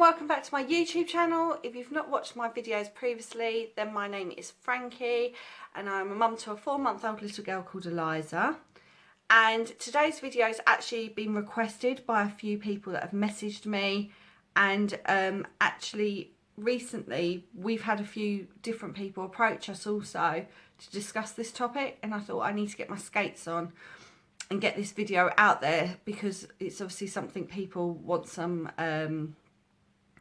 welcome back to my YouTube channel. If you've not watched my videos previously, then my name is Frankie and I'm a mum to a 4-month-old little girl called Eliza. And today's video has actually been requested by a few people that have messaged me, and actually recently we've had a few different people approach us also to discuss this topic, and I thought I need to get my skates on and get this video out there because it's obviously something people want some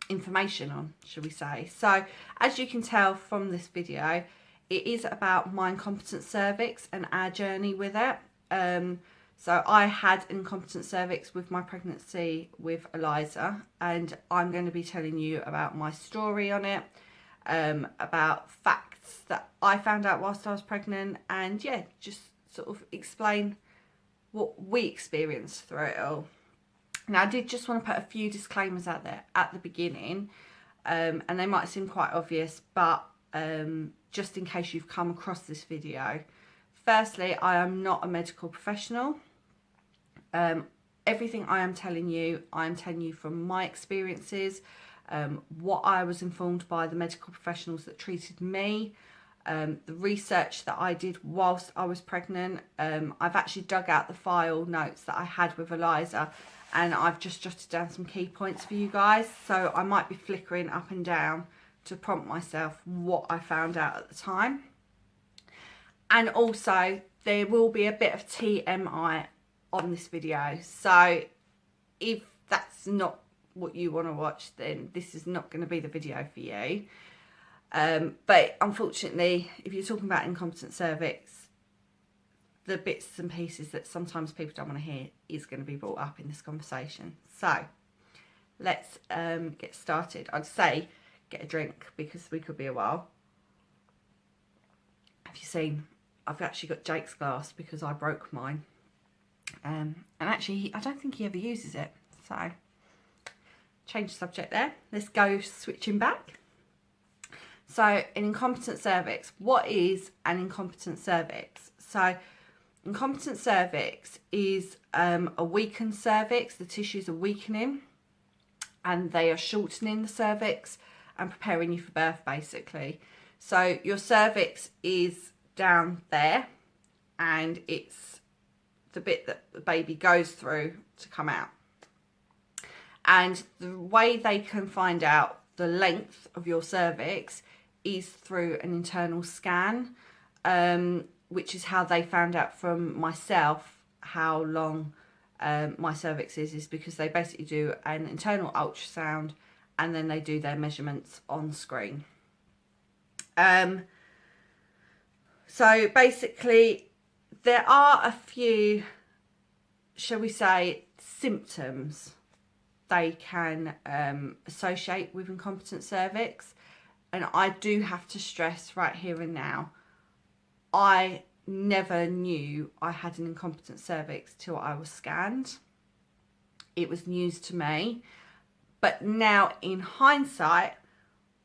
information on, shall we say. So as you can tell from this video, it is about my incompetent cervix and our journey with it. So I had incompetent cervix with my pregnancy with Eliza, and I'm going to be telling you about my story on it, about facts that I found out whilst I was pregnant, and yeah, just sort of explain what we experienced through it all. Now, I did just want to put a few disclaimers out there at the beginning, and they might seem quite obvious, but just in case you've come across this video. Firstly, I am not a medical professional. Everything I am telling you from my experiences, what I was informed by the medical professionals that treated me, the research that I did whilst I was pregnant. I've actually dug out the file notes that I had with Eliza, and I've just jotted down some key points for you guys, so I might be flickering up and down to prompt myself what I found out at the time. And also there will be a bit of TMI on this video, so if that's not what you want to watch, then this is not going to be the video for you. But unfortunately, if you're talking about incompetent cervix, the bits and pieces that sometimes people don't want to hear is going to be brought up in this conversation. So let's get started. I'd say get a drink because we could be a while. Have you seen, I've actually got Jake's glass because I broke mine, and actually I don't think he ever uses it, so change the subject there. Let's go switching back. So an incompetent cervix, what is an incompetent cervix? So incompetent cervix is a weakened cervix. The tissues are weakening and they are shortening the cervix and preparing you for birth, basically. So your cervix is down there, and it's the bit that the baby goes through to come out. And the way they can find out the length of your cervix is through an internal scan, which is how they found out from myself how long my cervix is because they basically do an internal ultrasound and then they do their measurements on screen. So basically there are a few, shall we say, symptoms they can associate with incompetent cervix. And I do have to stress right here and now, I never knew I had an incompetent cervix till I was scanned. It was news to me. But now in hindsight,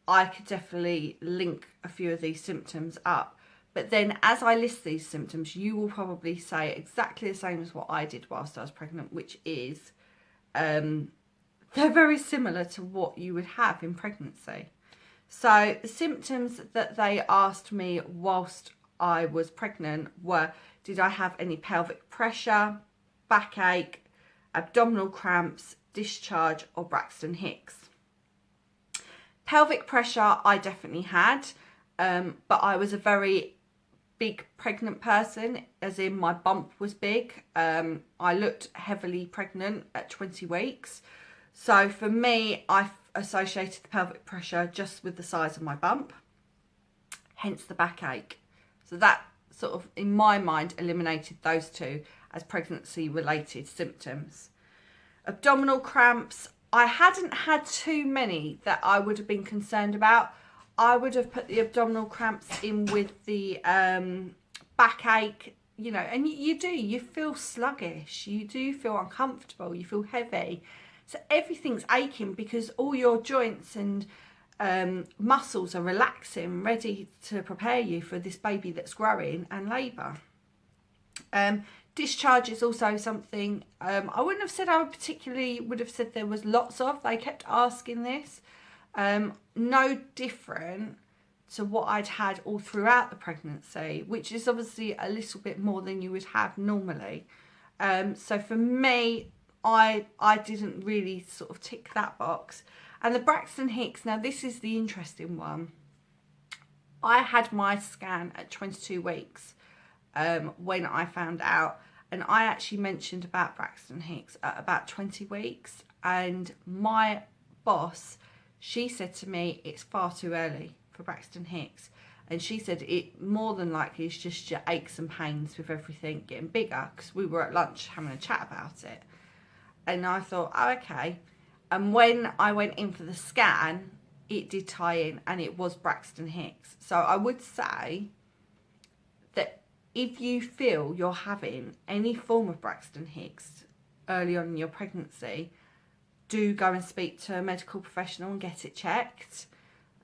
I could definitely link a few of these symptoms up. But then as I list these symptoms, you will probably say exactly the same as what I did whilst I was pregnant, which is they're very similar to what you would have in pregnancy. So the symptoms that they asked me whilst I was pregnant were, did I have any pelvic pressure, backache, abdominal cramps, discharge, or Braxton Hicks? Pelvic pressure I definitely had, but I was a very big pregnant person, as in my bump was big. I looked heavily pregnant at 20 weeks. So for me, I associated the pelvic pressure just with the size of my bump, hence the backache. So that sort of, in my mind, eliminated those two as pregnancy related symptoms. Abdominal cramps, I hadn't had too many that I would have been concerned about. I would have put the abdominal cramps in with the backache, you know, and you feel sluggish, you do feel uncomfortable, you feel heavy. So everything's aching because all your joints and muscles are relaxing, ready to prepare you for this baby that's growing and labour. Discharge is also something I wouldn't have said I would have said there was lots of. They kept asking this. No different to what I'd had all throughout the pregnancy, which is obviously a little bit more than you would have normally. So for me, I didn't really sort of tick that box. And the Braxton Hicks, now this is the interesting one. I had my scan at 22 weeks when I found out, and I actually mentioned about Braxton Hicks at about 20 weeks, and my boss, she said to me, it's far too early for Braxton Hicks. And she said it more than likely is just your aches and pains with everything getting bigger, because we were at lunch having a chat about it. And I thought, oh, okay. And when I went in for the scan, it did tie in, and it was Braxton Hicks. So I would say that if you feel you're having any form of Braxton Hicks early on in your pregnancy, do go and speak to a medical professional and get it checked.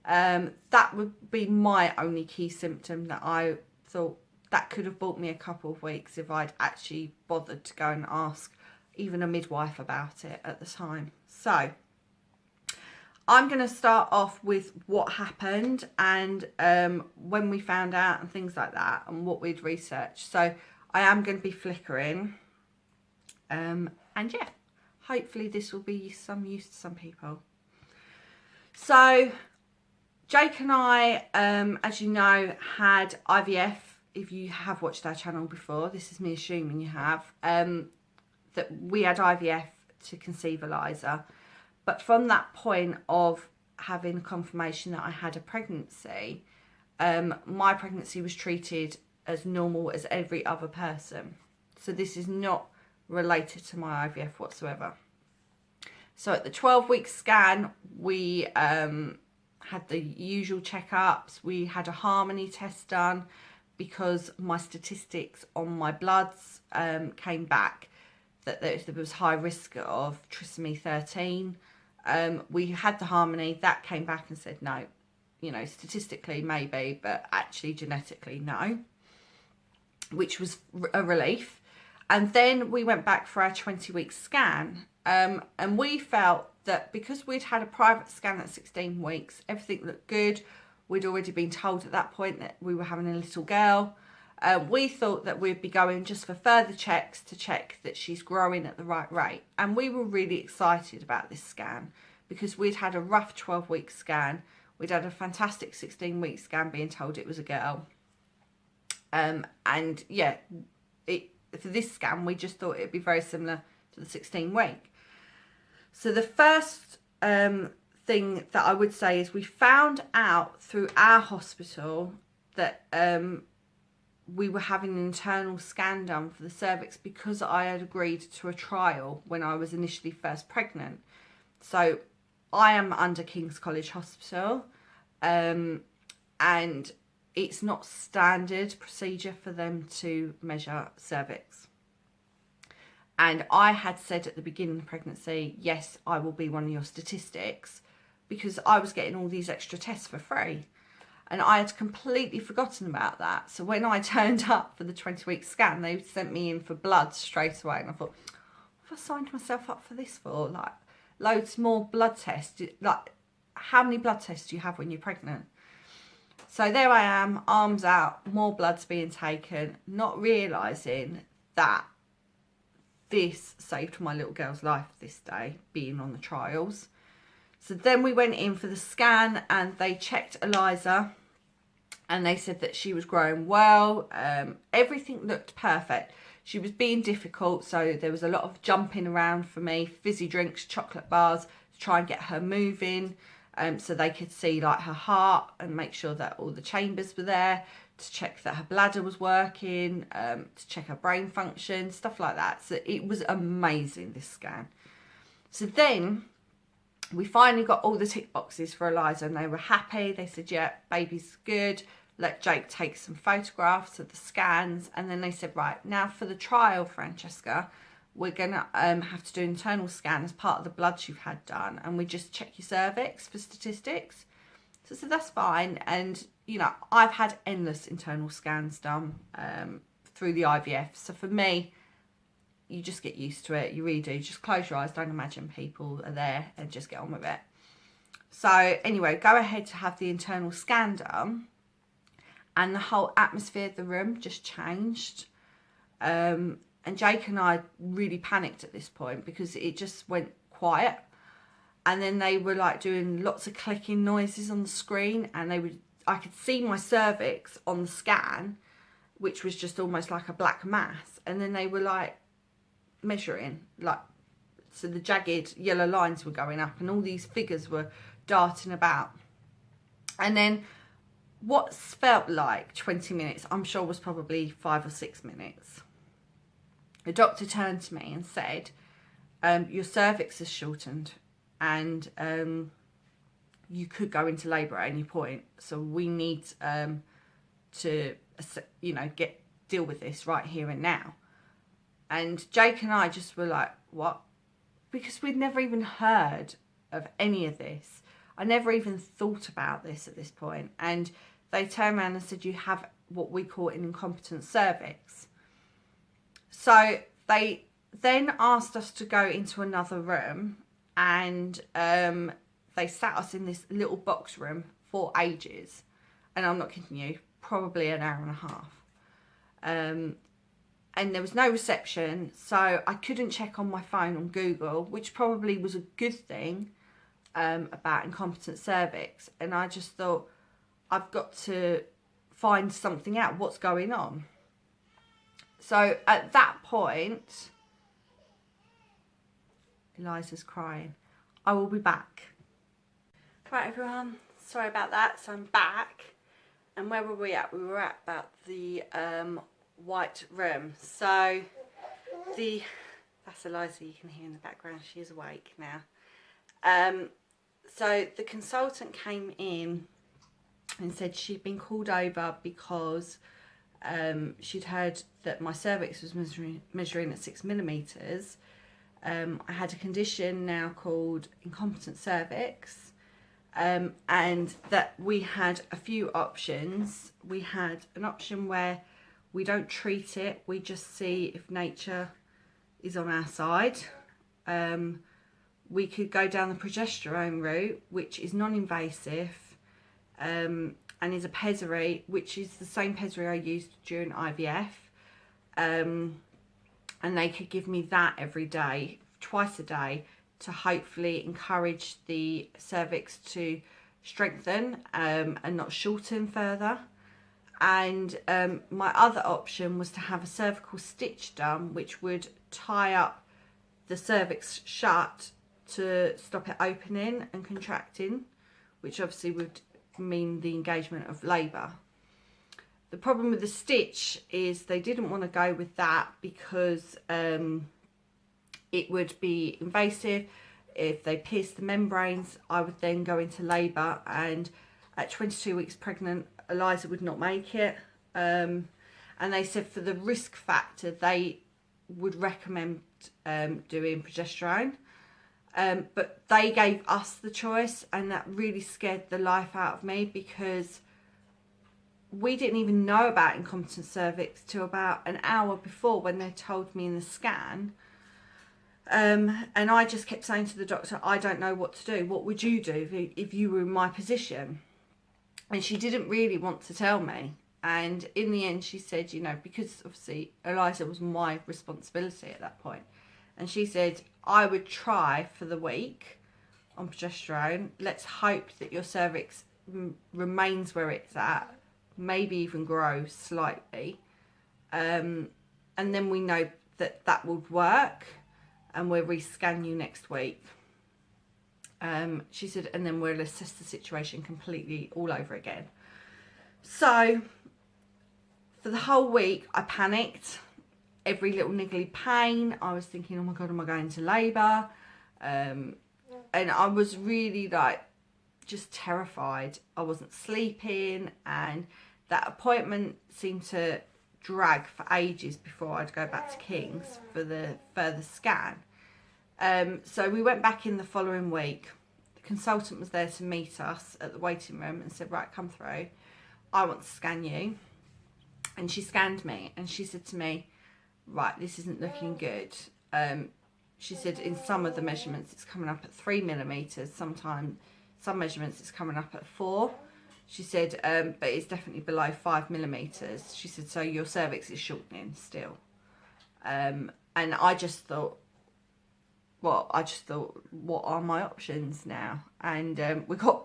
That would be my only key symptom that I thought that could have bought me a couple of weeks if I'd actually bothered to go and ask even a midwife about it at the time. So I'm going to start off with what happened and when we found out and things like that and what we'd researched. So I am going to be flickering. And yeah, hopefully this will be some use to some people. So Jake and I, as you know, had IVF. If you have watched our channel before, this is me assuming you have, that we had IVF to conceive Eliza. But from that point of having confirmation that I had a pregnancy, my pregnancy was treated as normal as every other person. So this is not related to my IVF whatsoever. So at the 12-week scan, we had the usual checkups. We had a harmony test done because my statistics on my bloods came back that there was high risk of trisomy 13. We had the harmony, that came back and said no, you know, statistically maybe, but actually genetically no, which was a relief. And then we went back for our 20-week scan, and we felt that because we'd had a private scan at 16 weeks, everything looked good. We'd already been told at that point that we were having a little girl. We thought that we'd be going just for further checks to check that she's growing at the right rate. And we were really excited about this scan because we'd had a rough 12-week scan. We'd had a fantastic 16-week scan being told it was a girl. And yeah, for this scan, we just thought it'd be very similar to the 16-week. So the first thing that I would say is we found out through our hospital that we were having an internal scan done for the cervix because I had agreed to a trial when I was initially first pregnant. So I am under King's College Hospital, and it's not standard procedure for them to measure cervix. And I had said at the beginning of the pregnancy, yes, I will be one of your statistics, because I was getting all these extra tests for free. And I had completely forgotten about that. So when I turned up for the 20-week scan, they sent me in for blood straight away. And I thought, what have I signed myself up for this for? Like, loads more blood tests. Like, how many blood tests do you have when you're pregnant? So there I am, arms out, more blood's being taken, not realising that this saved my little girl's life this day, being on the trials. So then we went in for the scan and they checked Eliza and they said that she was growing well. Everything looked perfect. She was being difficult, so there was a lot of jumping around for me, fizzy drinks, chocolate bars to try and get her moving, so they could see like her heart and make sure that all the chambers were there, to check that her bladder was working, to check her brain function, stuff like that. So it was amazing, this scan. So then we finally got all the tick boxes for Eliza and they were happy. They said, yeah, baby's good. Let Jake take some photographs of the scans. And then they said, right, now for the trial, Francesca, we're going to have to do an internal scan as part of the bloods you've had done. And we just check your cervix for statistics. So that's fine. And, you know, I've had endless internal scans done through the IVF. So for me, you just get used to it. You really do. Just close your eyes, don't imagine people are there, and just get on with it. So anyway, go ahead to have the internal scan done, and the whole atmosphere of the room just changed. And Jake and I really panicked at this point because it just went quiet. And then they were like doing lots of clicking noises on the screen, and I could see my cervix on the scan, which was just almost like a black mass. And then they were like measuring, like, so the jagged yellow lines were going up and all these figures were darting about. And then what felt like 20 minutes, I'm sure was probably 5 or 6 minutes. The doctor turned to me and said, your cervix is shortened, and you could go into labour at any point. So we need to, you know, deal with this right here and now. And Jake and I just were like, what? Because we'd never even heard of any of this. I never even thought about this at this point. And they turned around and said, you have what we call an incompetent cervix. So they then asked us to go into another room, and they sat us in this little box room for ages. And I'm not kidding you, probably an hour and a half. And there was no reception, so I couldn't check on my phone on Google, which probably was a good thing about incompetent cervix. And I just thought, I've got to find something out, what's going on. So at that point, Eliza's crying. I will be back. Right, everyone, sorry about that. So I'm back. And where were we at? We were at about the white room. So that's Eliza, you can hear in the background. She is awake now. So the consultant came in and said she'd been called over because she'd heard that my cervix was measuring at 6 millimeters. I had a condition now called incompetent cervix, and that we had a few options. We had an option where we don't treat it, we just see if nature is on our side. We could go down the progesterone route, which is non-invasive, and is a pessary, which is the same pessary I used during IVF. And they could give me that every day, twice a day, to hopefully encourage the cervix to strengthen and not shorten further. And my other option was to have a cervical stitch done, which would tie up the cervix shut to stop it opening and contracting, which obviously would mean the engagement of labour. The problem with the stitch is they didn't want to go with that because it would be invasive. If they pierced the membranes, I would then go into labour, and at 22 weeks pregnant, Eliza would not make it. And they said for the risk factor, they would recommend doing progesterone. But they gave us the choice, and that really scared the life out of me because we didn't even know about incompetent cervix till about an hour before when they told me in the scan. And I just kept saying to the doctor, I don't know what to do. What would you do if you were in my position? And she didn't really want to tell me. And in the end, she said, you know, because obviously Eliza was my responsibility at that point. And she said, I would try for the week on progesterone. Let's hope that your cervix remains where it's at, maybe even grow slightly. And then we know that that would work, and we'll rescan you next week. She said, and then we'll assess the situation completely all over again. So for the whole week, I panicked. Every little niggly pain, I was thinking, oh my God, am I going into labour? And I was really like, just terrified. I wasn't sleeping, and that appointment seemed to drag for ages before I'd go back to King's for the further scan. So we went back in the following week. The consultant was there to meet us at the waiting room and said, right, come through. I want to scan you. And she scanned me, and she said to me, right, this isn't looking good. She said in some of the measurements it's coming up at 3 millimeters. Sometimes some measurements it's coming up at 4. She said, but it's definitely below 5 millimeters. She said, so your cervix is shortening still. And I just thought, what are my options now? And we got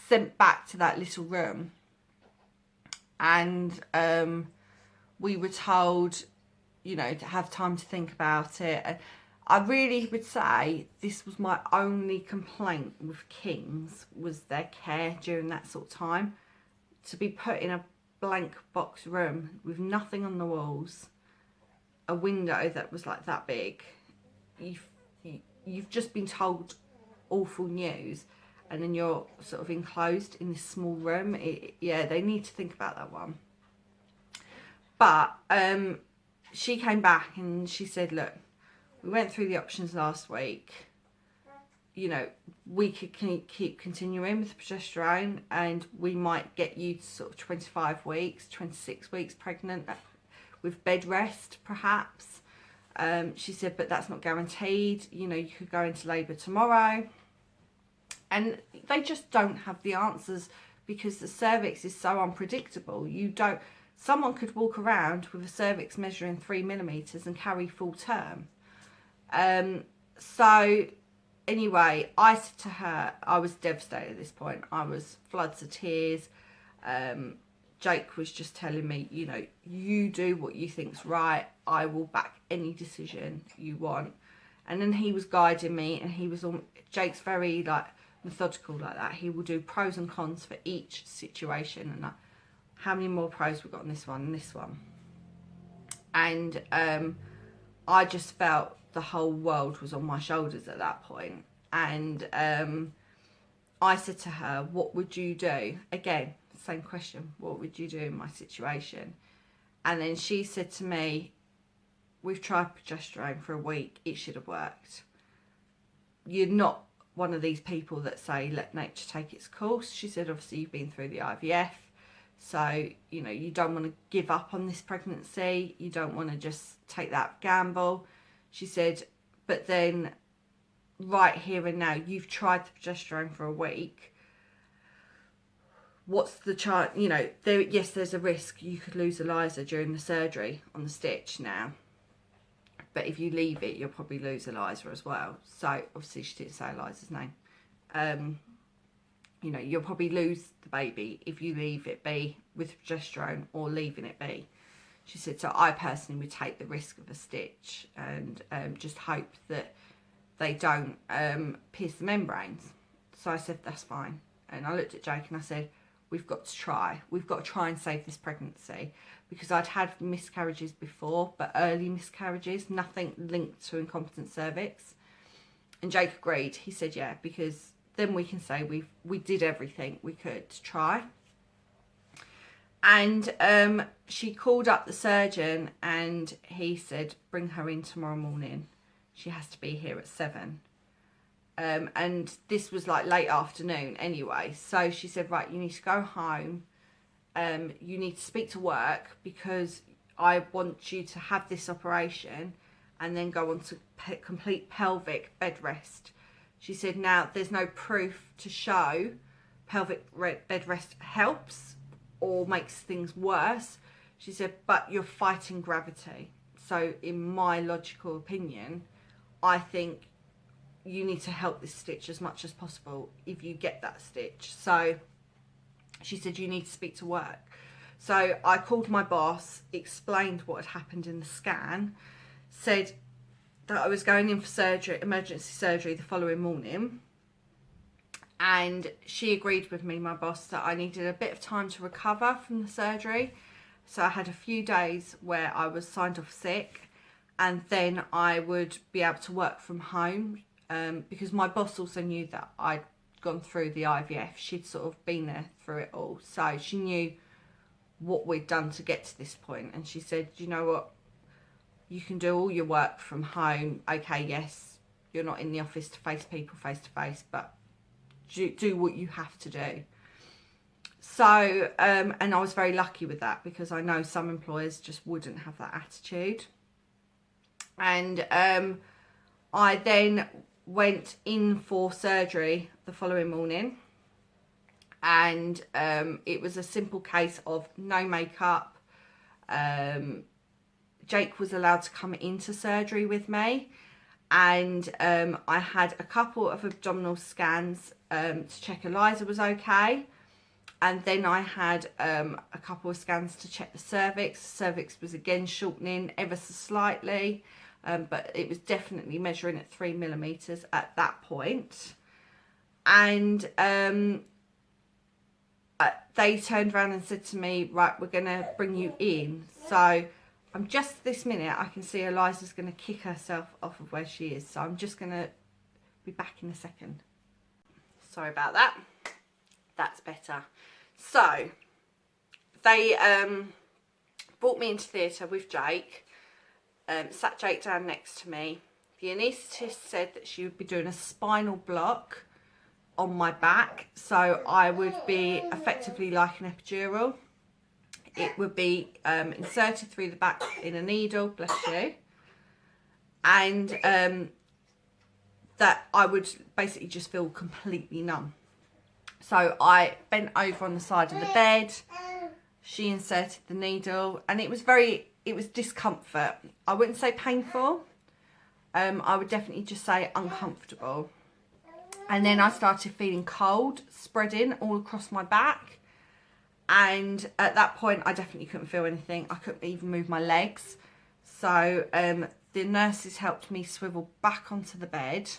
sent back to that little room, and we were told, you know, to have time to think about it. And I really would say this was my only complaint with King's, was their care during that sort of time. To be put in a blank box room with nothing on the walls, a window that was like that big, you've just been told awful news, and then you're sort of enclosed in this small room. Yeah, they need to think about that one. But she came back and she said, look, we went through the options last week. You know, we could keep continuing with the progesterone, and we might get you to sort of 25 weeks, 26 weeks pregnant with bed rest, perhaps. She said, but that's not guaranteed. You know, you could go into labour tomorrow. And they just don't have the answers, because the cervix is so unpredictable. Someone could walk around with a cervix measuring 3 millimeters and carry full term. So anyway, I said to her, I was devastated at this point. I was floods of tears. Jake was just telling me, you know, you do what you think's right. I will back any decision you want. And then he was guiding me, and Jake's very like methodical like that. He will do pros and cons for each situation, and like, how many more pros we've got on this one and this one. And I just felt the whole world was on my shoulders at that point. And I said to her, what would you do? Again, same question, what would you do in my situation? And then she said to me, we've tried progesterone for a week, it should have worked. You're not one of these people that say let nature take its course. She said, obviously you've been through the IVF, so you know you don't want to give up on this pregnancy, you don't want to just take that gamble. She said, but then right here and now, you've tried the progesterone for a week. What's the chance? You know, yes, there's a risk you could lose Eliza during the surgery on the stitch now. But if you leave it, you'll probably lose Eliza as well. So obviously she didn't say Eliza's name. You know, you'll probably lose the baby if you leave it be with progesterone or leaving it be. She said, so I personally would take the risk of a stitch and just hope that they don't pierce the membranes. So I said, that's fine. And I looked at Jake and I said, we've got to try. We've got to try and save this pregnancy, because I'd had miscarriages before, but early miscarriages, nothing linked to incompetent cervix. And Jake agreed. He said, yeah, because then we can say we did everything we could to try. And she called up the surgeon and he said, bring her in tomorrow morning. She has to be here at 7. And this was like late afternoon anyway. So she said, right, you need to go home. You need to speak to work, because I want you to have this operation and then go on to complete pelvic bed rest. She said, now there's no proof to show pelvic bed rest helps or makes things worse. She said, but you're fighting gravity. So in my logical opinion, I think you need to help this stitch as much as possible if you get that stitch. So she said, you need to speak to work. So I called my boss, explained what had happened in the scan, said that I was going in for surgery, emergency surgery, the following morning. And she agreed with me, my boss, that I needed a bit of time to recover from the surgery. So I had a few days where I was signed off sick, and then I would be able to work from home, because my boss also knew that I'd gone through the IVF. She'd sort of been there through it all, so she knew what we'd done to get to this point. And she said, you know what, you can do all your work from home. Okay, yes, you're not in the office to face people face to face, but do what you have to do. So and I was very lucky with that, because I know some employers just wouldn't have that attitude. And I then went in for surgery the following morning, and it was a simple case of no makeup. Jake was allowed to come into surgery with me, and I had a couple of abdominal scans to check Eliza was okay, and then I had a couple of scans to check the cervix. The cervix was again shortening ever so slightly, but it was definitely measuring at 3 millimeters at that point. And they turned around and said to me, right, we're going to bring you in. So I'm just this minute, I can see Eliza's going to kick herself off of where she is. So I'm just going to be back in a second. Sorry about that. That's better. So they brought me into theatre with Jake, sat Jake down next to me. The anaesthetist said that she would be doing a spinal block on my back, so I would be effectively like an epidural. It would be inserted through the back in a needle, bless you, and that I would basically just feel completely numb. So I bent over on the side of the bed, she inserted the needle, and it was discomfort. I wouldn't say painful, I would definitely just say uncomfortable. And then I started feeling cold spreading all across my back. And at that point, I definitely couldn't feel anything. I couldn't even move my legs. So the nurses helped me swivel back onto the bed.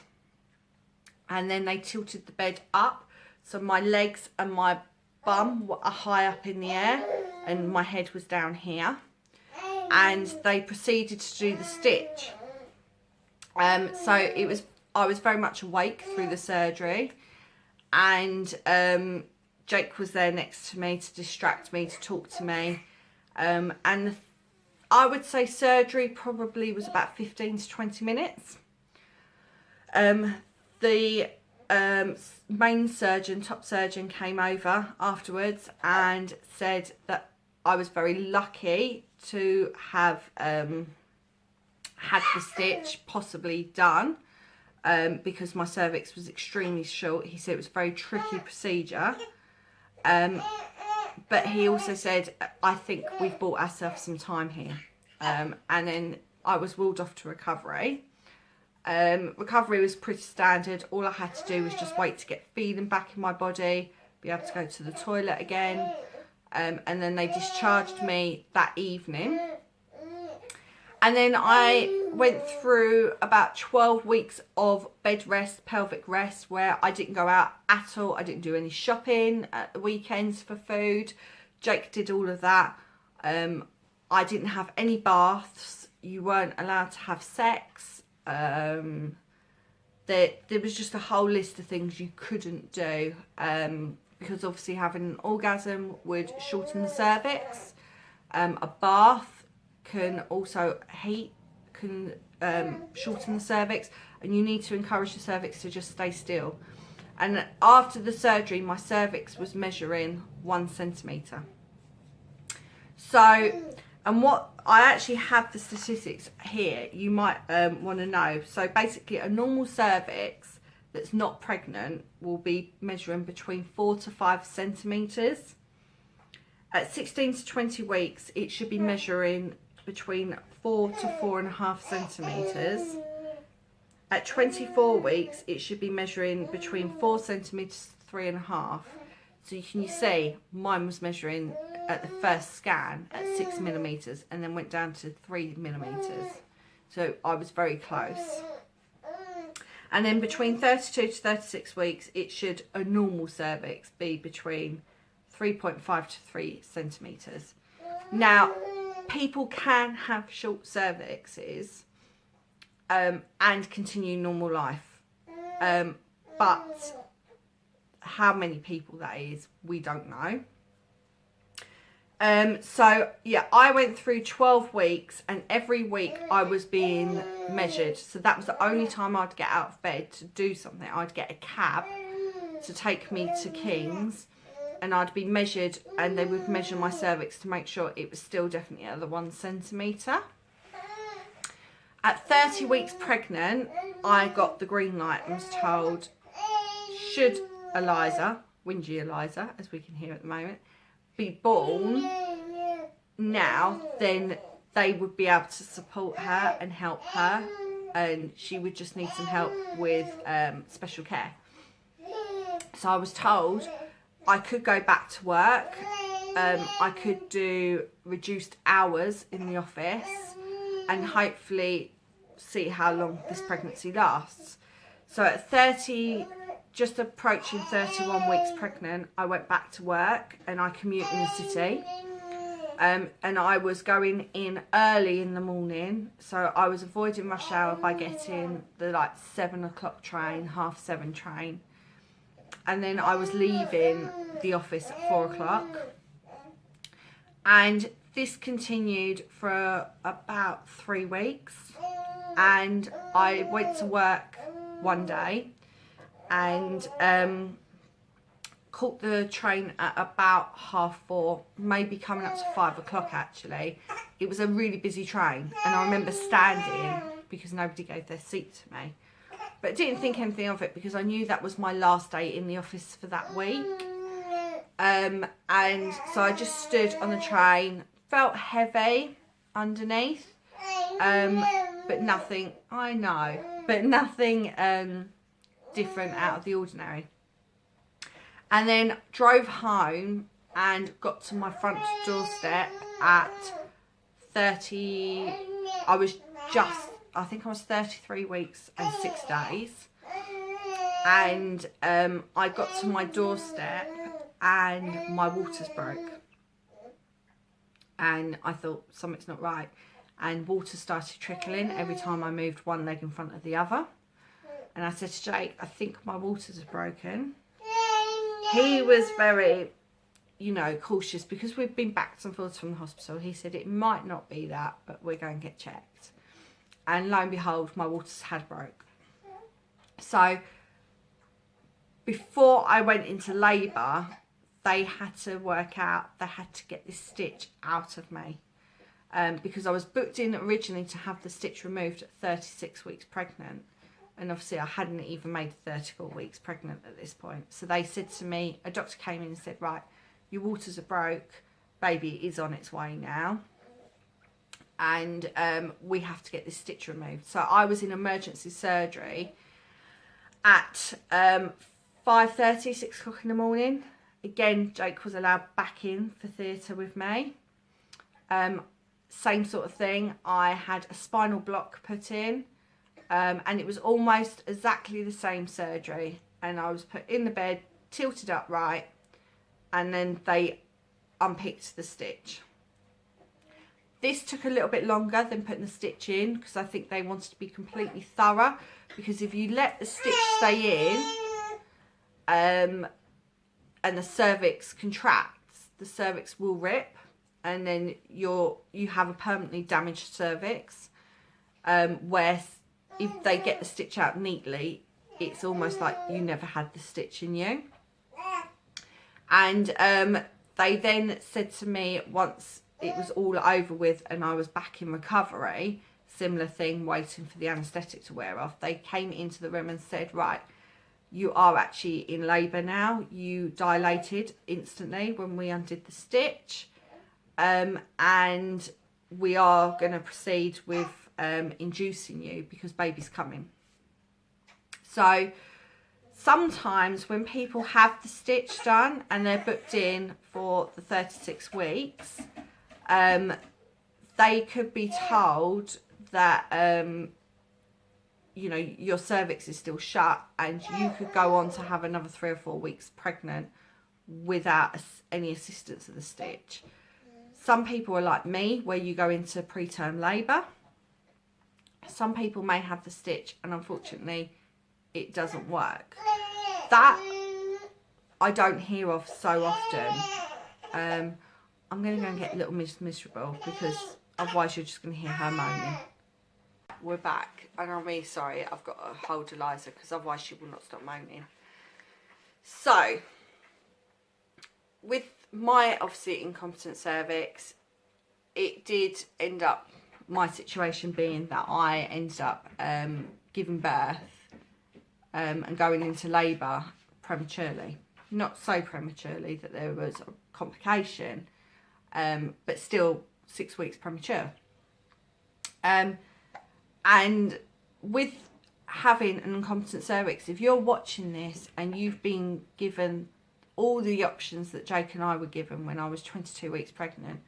And then they tilted the bed up. So my legs and my bum were high up in the air. And my head was down here. And they proceeded to do the stitch. So I was very much awake through the surgery, and Jake was there next to me to distract me, to talk to me, and I would say surgery probably was about 15 to 20 minutes. The main surgeon, top surgeon, came over afterwards and said that I was very lucky to have had the stitch possibly done. Because my cervix was extremely short. He said it was a very tricky procedure. But he also said, I think we've bought ourselves some time here. And then I was wheeled off to recovery. Recovery was pretty standard. All I had to do was just wait to get feeling back in my body, be able to go to the toilet again. And then they discharged me that evening. And then I went through about 12 weeks of bed rest, pelvic rest, where I didn't go out at all. I didn't do any shopping at the weekends for food. Jake did all of that. I didn't have any baths. You weren't allowed to have sex. There was just a whole list of things you couldn't do, because obviously having an orgasm would shorten the cervix. A bath can also shorten the cervix, and you need to encourage the cervix to just stay still. And after the surgery, my cervix was measuring 1 centimetre. So, and what I actually have the statistics here, you might want to know. So basically, a normal cervix that's not pregnant will be measuring between 4 to 5 centimetres. At 16 to 20 weeks, it should be measuring between 4 to 4.5 centimetres. At 24 weeks, it should be measuring between 4 centimetres to 3.5. So you see, mine was measuring at the first scan at 6 millimetres and then went down to 3 millimetres. So I was very close. And then between 32 to 36 weeks, it should, a normal cervix, be between 3.5 to 3 centimetres. Now, people can have short cervixes and continue normal life, but how many people that is, we don't know. So yeah, I went through 12 weeks, and every week I was being measured. So that was the only time I'd get out of bed to do something. I'd get a cab to take me to King's, and I'd be measured, and they would measure my cervix to make sure it was still definitely at the 1 centimetre. At 30 weeks pregnant, I got the green light and was told, should Eliza, whingy Eliza, as we can hear at the moment, be born now, then they would be able to support her and help her, and she would just need some help with special care. So I was told I could go back to work, I could do reduced hours in the office, and hopefully see how long this pregnancy lasts. So at 30, just approaching 31 weeks pregnant, I went back to work and I commute in the city. And I was going in early in the morning, so I was avoiding rush hour by getting the like 7 o'clock train, 7:30 train, and then I was leaving the office at 4 o'clock. And this continued for about 3 weeks, and I went to work one day and caught the train at about 4:30, maybe coming up to 5 o'clock actually. It was a really busy train, and I remember standing because nobody gave their seat to me, but didn't think anything of it because I knew that was my last day in the office for that week. And so I just stood on the train, felt heavy underneath, but nothing, I know, but nothing different out of the ordinary. And then drove home and got to my front doorstep at 30, I think I was 33 weeks and 6 days. And I got to my doorstep and my waters broke. And I thought something's not right. And water started trickling every time I moved one leg in front of the other. And I said to Jake, I think my waters are broken. He was very, you know, cautious because we've been backwards and forwards from the hospital. He said it might not be that, but we're going to get checked. And lo and behold, my waters had broke. So before I went into labour, they had to work out, they had to get this stitch out of me. Because I was booked in originally to have the stitch removed at 36 weeks pregnant. And obviously I hadn't even made 34 weeks pregnant at this point. So they said to me, a doctor came in and said, right, your waters are broke, baby is on its way now. And we have to get this stitch removed. So I was in emergency surgery at 5:30, 6 o'clock in the morning. Again, Jake was allowed back in for theatre with me. Same sort of thing. I had a spinal block put in. And it was almost exactly the same surgery, and I was put in the bed, tilted upright, and then they unpicked the stitch. This took a little bit longer than putting the stitch in because I think they wanted to be completely thorough, because if you let the stitch stay in and the cervix contracts, the cervix will rip, and then you have a permanently damaged cervix, where if they get the stitch out neatly, it's almost like you never had the stitch in you. And they then said to me, once it was all over with and I was back in recovery, similar thing, waiting for the anaesthetic to wear off, they came into the room and said, right, you are actually in labour now. You dilated instantly when we undid the stitch, and we are going to proceed with inducing you because baby's coming. So sometimes when people have the stitch done and they're booked in for the 36 weeks, they could be told that you know, your cervix is still shut and you could go on to have another 3 or 4 weeks pregnant without any assistance of the stitch. Some people are like me, where you go into preterm labour. Some people may have the stitch and unfortunately it doesn't work. That I don't hear of so often. I'm going to go and get a little miserable because otherwise you're just going to hear her moaning. We're back, and I'm really sorry I've got to hold Eliza because otherwise she will not stop moaning. So, with my obviously incompetent cervix, it did end up my situation being that I ended up giving birth and going into labour prematurely. Not so prematurely that there was a complication, but still 6 weeks premature. And with having an incompetent cervix, if you're watching this and you've been given all the options that Jake and I were given when I was 22 weeks pregnant,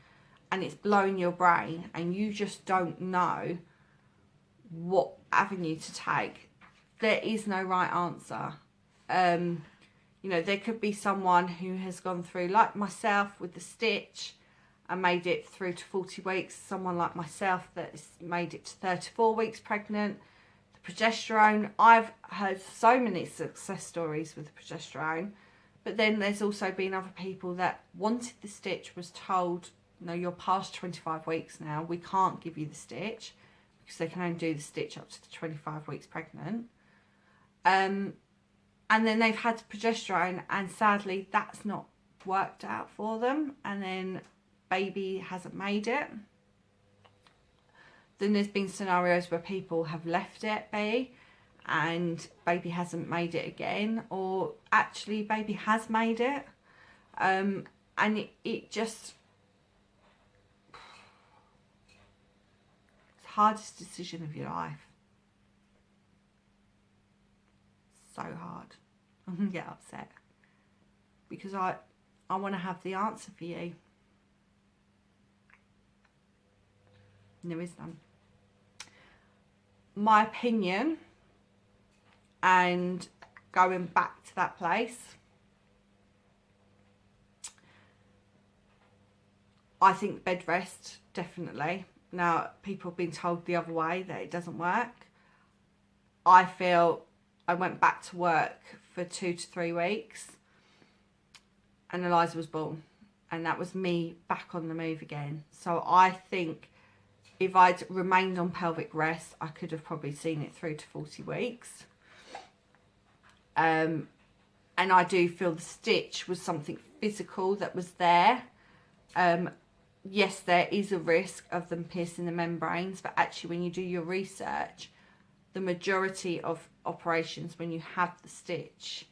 and it's blowing your brain and you just don't know what avenue to take, there is no right answer. You know, there could be someone who has gone through, like myself, with the stitch and made it through to 40 weeks. Someone like myself that's made it to 34 weeks pregnant. The progesterone, I've heard so many success stories with the progesterone, but then there's also been other people that wanted the stitch, was told, no, you're past 25 weeks now, we can't give you the stitch, because they can only do the stitch up to the 25 weeks pregnant. And then they've had progesterone and sadly that's not worked out for them, and then baby hasn't made it. Then there's been scenarios where people have left it be and baby hasn't made it again, or actually baby has made it, and it just, it's the hardest decision of your life. So hard. I'm gonna get upset because I want to have the answer for you. And there is none. My opinion, and going back to that place, I think bed rest, definitely. Now, people have been told the other way that it doesn't work. I feel I went back to work for 2 to 3 weeks and Eliza was born, and that was me back on the move again. So I think if I'd remained on pelvic rest, I could have probably seen it through to 40 weeks. And I do feel the stitch was something physical that was there. Yes, there is a risk of them piercing the membranes, but actually when you do your research, the majority of operations when you have the stitch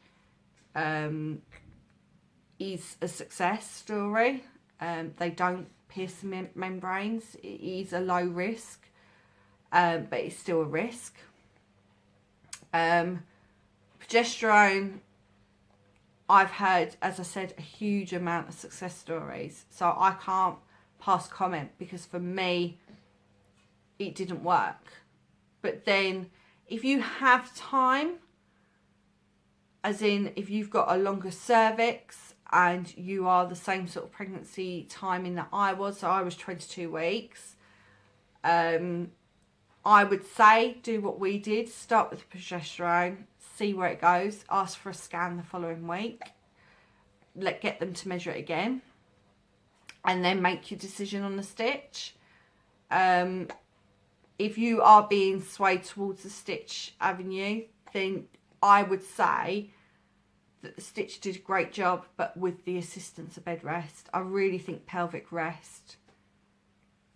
is a success story. They don't pierce the membranes. It is a low risk, but it's still a risk. Progesterone, I've heard, as I said, a huge amount of success stories, so I can't pass comment because for me it didn't work. But then if you have time, as in if you've got a longer cervix and you are the same sort of pregnancy timing that I was, so I was 22 weeks, I would say do what we did, start with the progesterone, see where it goes, ask for a scan the following week, get them to measure it again, and then make your decision on the stitch. If you are being swayed towards the stitch avenue, then I would say that the stitch did a great job, but with the assistance of bed rest. I really think pelvic rest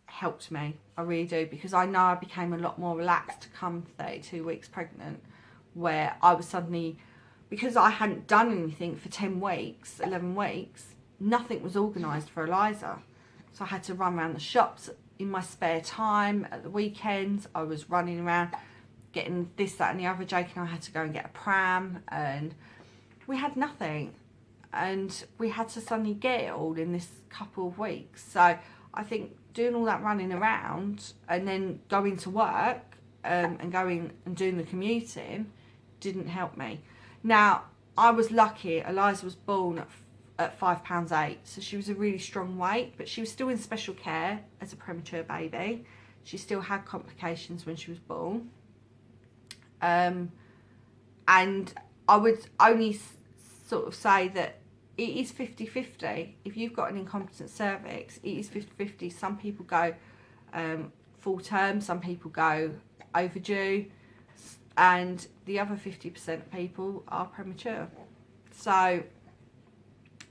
helped me. I really do, because I know I became a lot more relaxed to come 32 weeks pregnant, where I was suddenly, because I hadn't done anything for 10 weeks, 11 weeks, nothing was organised for Eliza. So I had to run around the shops in my spare time. At the weekends, I was running around getting this, that and the other. Jake and I had to go and get a pram, and we had nothing. And we had to suddenly get it all in this couple of weeks. So I think doing all that running around and then going to work and going and doing the commuting didn't help me. Now, I was lucky. Eliza was born at 5 pounds 8, so she was a really strong weight, but she was still in special care as a premature baby. She still had complications when she was born. And I would only sort of say that it is 50-50. If you've got an incompetent cervix, it is 50-50. Some people go full term, some people go overdue, and the other 50% of people are premature. So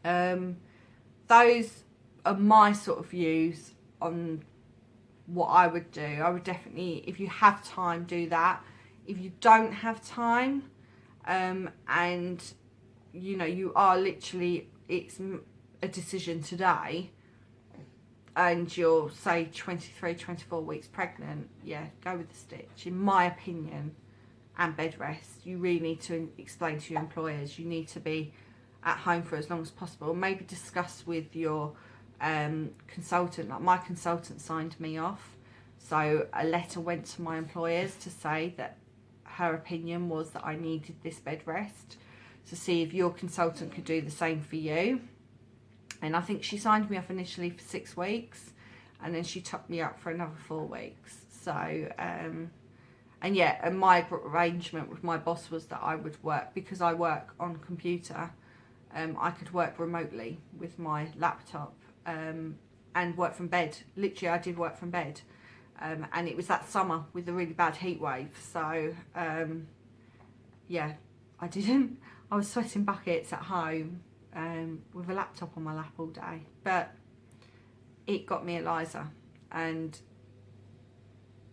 those are my sort of views on what I would do. I would definitely, if you have time, do that. If you don't have time, and you know, you are literally, it's a decision today, and you're, say, 23, 24 weeks pregnant, yeah, go with the stitch, in my opinion, and bed rest. You really need to explain to your employers, you need to be at home for as long as possible. Maybe discuss with your consultant. Like, my consultant signed me off, so a letter went to my employers to say that her opinion was that I needed this bed rest, to see if your consultant could do the same for you. And I think she signed me off initially for 6 weeks, and then she topped me up for another 4 weeks. So, and yeah, and my arrangement with my boss was that I would work, because I work on computer, I could work remotely with my laptop, and work from bed. Literally, I did work from bed. And it was that summer with a really bad heat wave. So, yeah, I was sweating buckets at home, with a laptop on my lap all day. But it got me Eliza, and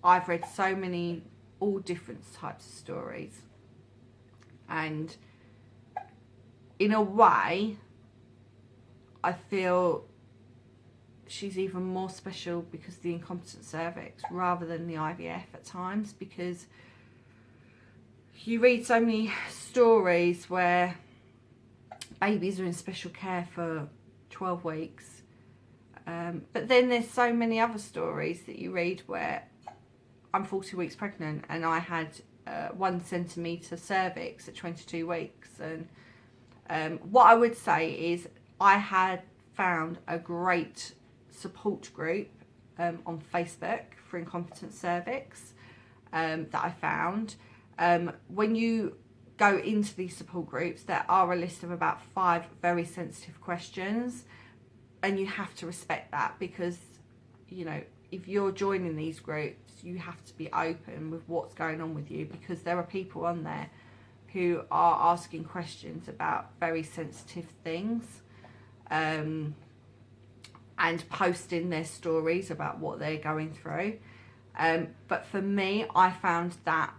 I've read so many, all different types of stories, and in a way I feel she's even more special because of the incompetent cervix rather than the IVF at times, because you read so many stories where babies are in special care for 12 weeks, but then there's so many other stories that you read where I'm 40 weeks pregnant and I had 1 centimetre cervix at 22 weeks. And what I would say is I had found a great support group on Facebook for incompetent cervix that I found. When you go into these support groups, there are a list of about 5 very sensitive questions, and you have to respect that, because, you know, if you're joining these groups, you have to be open with what's going on with you, because there are people on there who are asking questions about very sensitive things, and posting their stories about what they're going through. But for me, I found that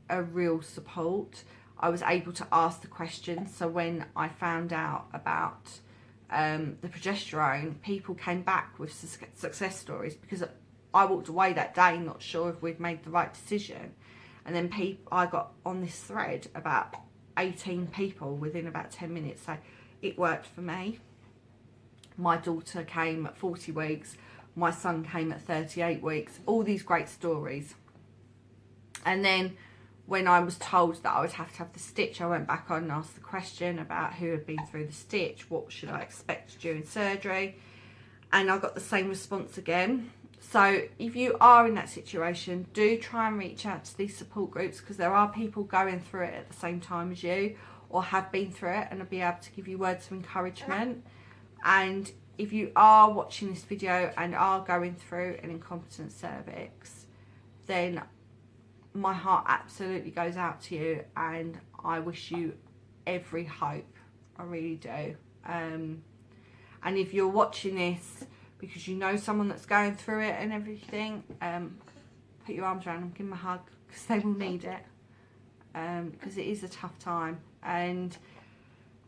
a real support. I was able to ask the questions. So when I found out about the progesterone, people came back with success stories, because I walked away that day not sure if we'd made the right decision. And then I got on this thread about 18 people within about 10 minutes. So it worked for me. My daughter came at 40 weeks. My son came at 38 weeks. All these great stories. And then when I was told that I would have to have the stitch, I went back on and asked the question about who had been through the stitch. What should I expect during surgery? And I got the same response again. So if you are in that situation, do try and reach out to these support groups, because there are people going through it at the same time as you, or have been through it, and will be able to give you words of encouragement. And if you are watching this video and are going through an incompetent cervix, then my heart absolutely goes out to you, and I wish you every hope. I really do. And if you're watching this because you know someone that's going through it and everything, put your arms around them, give them a hug, because they will need it, because it is a tough time. And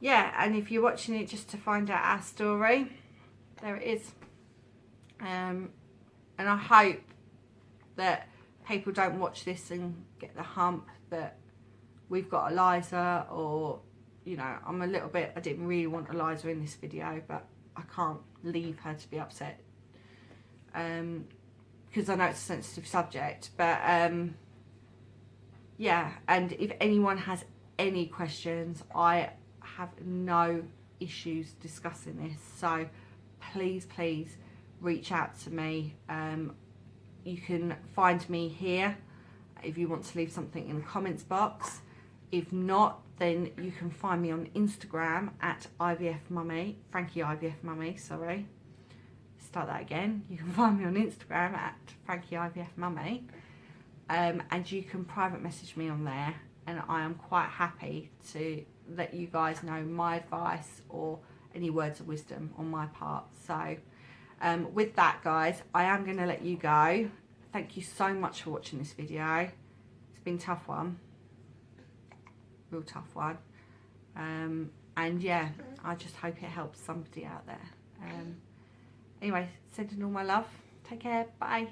yeah, and if you're watching it just to find out our story, there it is. And I hope that people don't watch this and get the hump that we've got Eliza, or, you know, I'm a little bit, I didn't really want Eliza in this video, but I can't leave her to be upset, because I know it's a sensitive subject. But yeah, and if anyone has any questions, I have no issues discussing this, so please reach out to me. You can find me here if you want to leave something in the comments box. If not, then you can find me on Instagram at IVF Mummy, Frankie IVF Mummy, sorry. Start that again. You can find me on Instagram at Frankie IVF Mummy, and you can private message me on there, and I am quite happy to let you guys know my advice or any words of wisdom on my part. So with that, guys, I am going to let you go. thank you so much for watching this video. It's been a tough one, real tough one. And yeah, I just hope it helps somebody out there. Anyway, sending all my love. Take care. Bye.